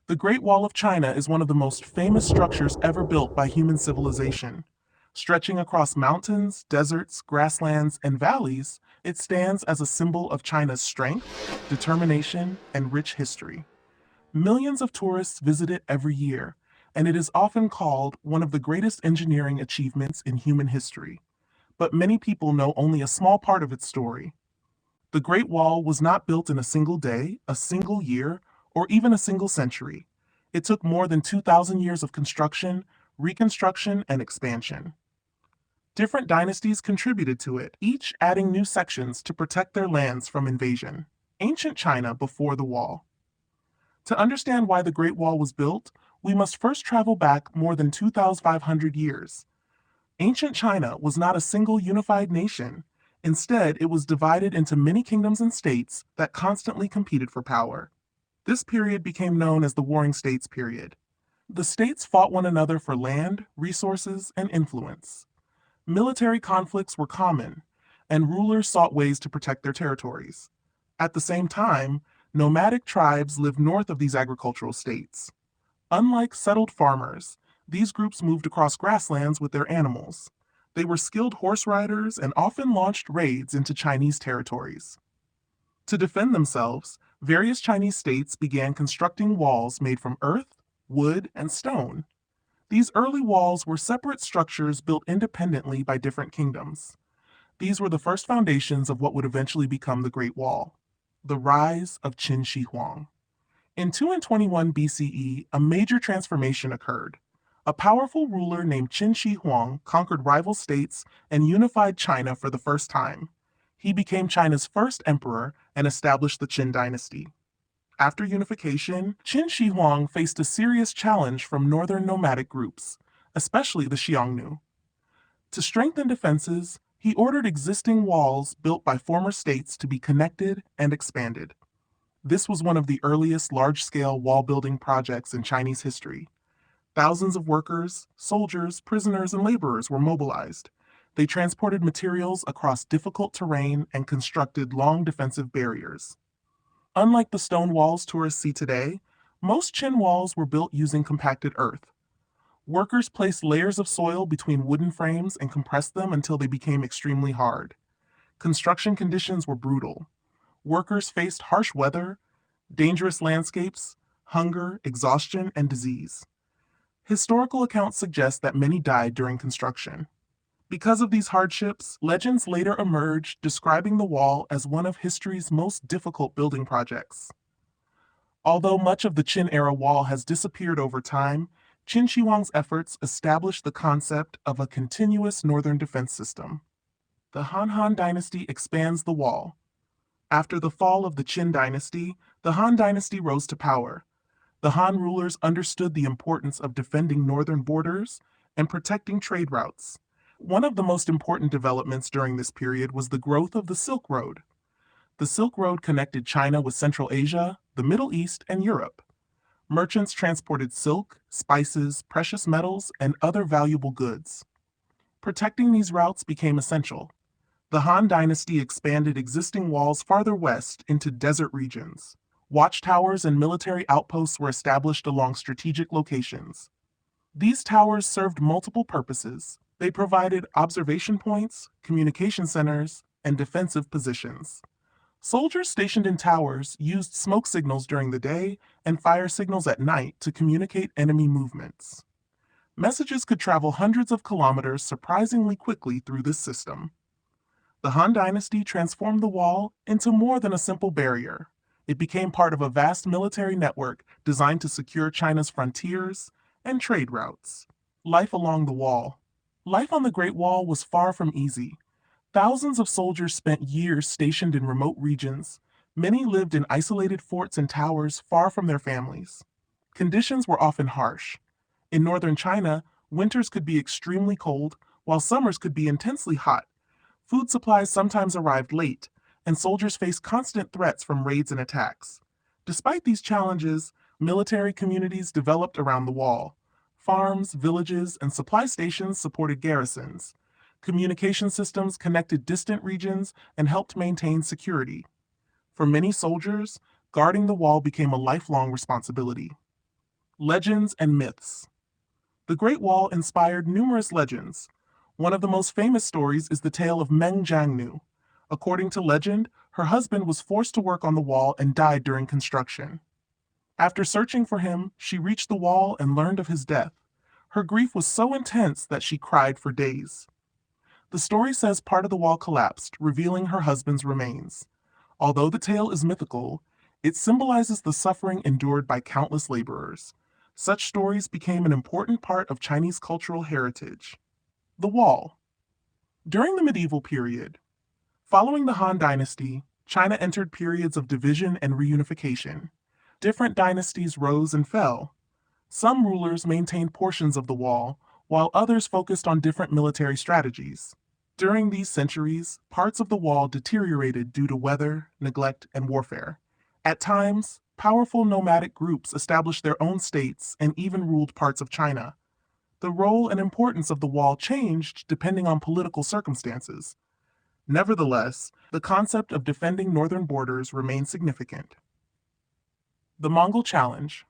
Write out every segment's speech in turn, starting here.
The Great Wall of China is one of the most famous structures ever built by human civilization. Stretching across mountains, deserts, grasslands, and valleys, it stands as a symbol of China's strength, determination, and rich history. Millions of tourists visit it every year, and it is often called one of the greatest engineering achievements in human history. But many people know only a small part of its story. The Great Wall was not built in a single day, a single year, or even a single century. It took more than 2,000 years of construction, reconstruction, and expansion. Different dynasties contributed to it, each adding new sections to protect their lands from invasion. Ancient China before the wall. To understand why the Great Wall was built, we must first travel back more than 2,500 years. Ancient China was not a single unified nation. Instead, it was divided into many kingdoms and states that constantly competed for power. This period became known as the Warring States period. The states fought one another for land, resources, and influence. Military conflicts were common, and rulers sought ways to protect their territories. At the same time, nomadic tribes lived north of these agricultural states. Unlike settled farmers, these groups moved across grasslands with their animals. They were skilled horse riders and often launched raids into Chinese territories. To defend themselves, various Chinese states began constructing walls made from earth, wood, and stone. These early walls were separate structures built independently by different kingdoms. These were the first foundations of what would eventually become the Great Wall. The rise of Qin Shi Huang. In 221 BCE, a major transformation occurred. A powerful ruler named Qin Shi Huang conquered rival states and unified China for the first time. He became China's first emperor and established the Qin Dynasty. After unification, Qin Shi Huang faced a serious challenge from northern nomadic groups, especially the Xiongnu. To strengthen defenses, he ordered existing walls built by former states to be connected and expanded. This was one of the earliest large-scale wall-building projects in Chinese history. Thousands of workers, soldiers, prisoners, and laborers were mobilized. They transported materials across difficult terrain and constructed long defensive barriers. Unlike the stone walls tourists see today, most Qin walls were built using compacted earth. Workers placed layers of soil between wooden frames and compressed them until they became extremely hard. Construction conditions were brutal. Workers faced harsh weather, dangerous landscapes, hunger, exhaustion, and disease. Historical accounts suggest that many died during construction. Because of these hardships, legends later emerged describing the wall as one of history's most difficult building projects. Although much of the Qin-era wall has disappeared over time, Qin Shi Huang's efforts established the concept of a continuous northern defense system. The Han Dynasty expands the wall. After the fall of the Qin Dynasty, the Han Dynasty rose to power. The Han rulers understood the importance of defending northern borders and protecting trade routes. One of the most important developments during this period was the growth of the Silk Road. The Silk Road connected China with Central Asia, the Middle East, and Europe. Merchants transported silk, spices, precious metals, and other valuable goods. Protecting these routes became essential. The Han Dynasty expanded existing walls farther west into desert regions. Watchtowers and military outposts were established along strategic locations. These towers served multiple purposes. They provided observation points, communication centers, and defensive positions. Soldiers stationed in towers used smoke signals during the day and fire signals at night to communicate enemy movements. Messages could travel hundreds of kilometers surprisingly quickly through this system. The Han Dynasty transformed the wall into more than a simple barrier. It became part of a vast military network designed to secure China's frontiers and trade routes. Life along the wall. Life on the Great Wall was far from easy. Thousands of soldiers spent years stationed in remote regions. Many lived in isolated forts and towers far from their families. Conditions were often harsh. In northern China, winters could be extremely cold, while summers could be intensely hot. Food supplies sometimes arrived late, and soldiers faced constant threats from raids and attacks. Despite these challenges, military communities developed around the wall. Farms, villages, and supply stations supported garrisons. Communication systems connected distant regions and helped maintain security. For many soldiers, guarding the wall became a lifelong responsibility. Legends and myths. The Great Wall inspired numerous legends. One of the most famous stories is the tale of Meng Jiangnu. According to legend, her husband was forced to work on the wall and died during construction. After searching for him, she reached the wall and learned of his death. Her grief was so intense that she cried for days. The story says part of the wall collapsed, revealing her husband's remains. Although the tale is mythical, it symbolizes the suffering endured by countless laborers. Such stories became an important part of Chinese cultural heritage. The Wall. During the medieval period, following the Han Dynasty, China entered periods of division and reunification. Different dynasties rose and fell. Some rulers maintained portions of the wall, while others focused on different military strategies. During these centuries, parts of the wall deteriorated due to weather, neglect, and warfare. At times, powerful nomadic groups established their own states and even ruled parts of China. The role and importance of the wall changed depending on political circumstances. Nevertheless, the concept of defending northern borders remained significant. The Mongol Challenge.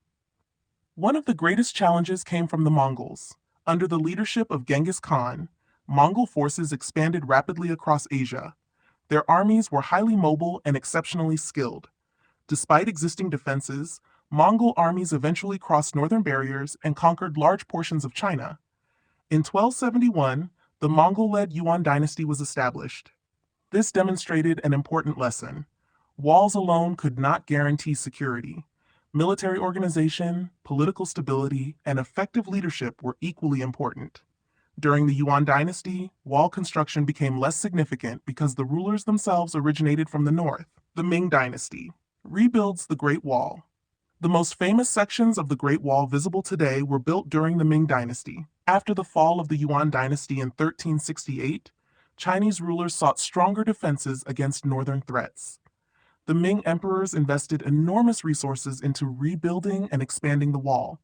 One of the greatest challenges came from the Mongols. Under the leadership of Genghis Khan, Mongol forces expanded rapidly across Asia. Their armies were highly mobile and exceptionally skilled. Despite existing defenses, Mongol armies eventually crossed northern barriers and conquered large portions of China. In 1271, the Mongol-led Yuan dynasty was established. This demonstrated an important lesson. Walls alone could not guarantee security. Military organization, political stability, and effective leadership were equally important. During the Yuan dynasty, wall construction became less significant because the rulers themselves originated from the north. The Ming Dynasty rebuilds the Great Wall. The most famous sections of the Great Wall visible today were built during the Ming Dynasty. After the fall of the Yuan dynasty in 1368, Chinese rulers sought stronger defenses against northern threats. The Ming emperors invested enormous resources into rebuilding and expanding the wall.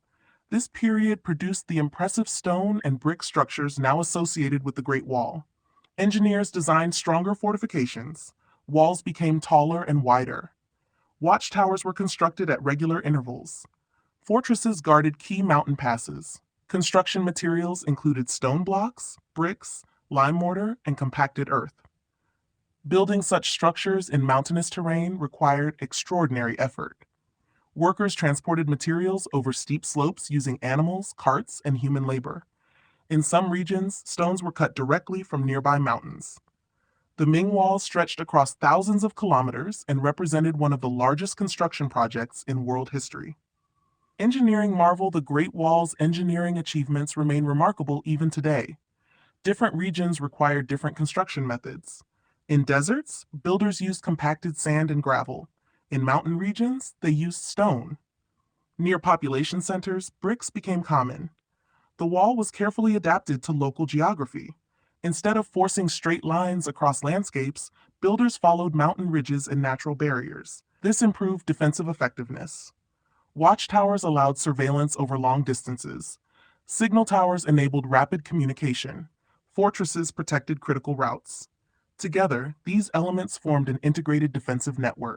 This period produced the impressive stone and brick structures now associated with the Great Wall. Engineers designed stronger fortifications. Walls became taller and wider. Watchtowers were constructed at regular intervals. Fortresses guarded key mountain passes. Construction materials included stone blocks, bricks, lime mortar, and compacted earth. Building such structures in mountainous terrain required extraordinary effort. Workers transported materials over steep slopes using animals, carts, and human labor. In some regions, stones were cut directly from nearby mountains. The Ming Wall stretched across thousands of kilometers and represented one of the largest construction projects in world history. Engineering marvel, the Great Wall's engineering achievements remain remarkable even today. Different regions required different construction methods. In deserts, builders used compacted sand and gravel. In mountain regions, they used stone. Near population centers, bricks became common. The wall was carefully adapted to local geography. Instead of forcing straight lines across landscapes, builders followed mountain ridges and natural barriers. This improved defensive effectiveness. Watchtowers allowed surveillance over long distances. Signal towers enabled rapid communication. Fortresses protected critical routes. Together, these elements formed an integrated defensive network.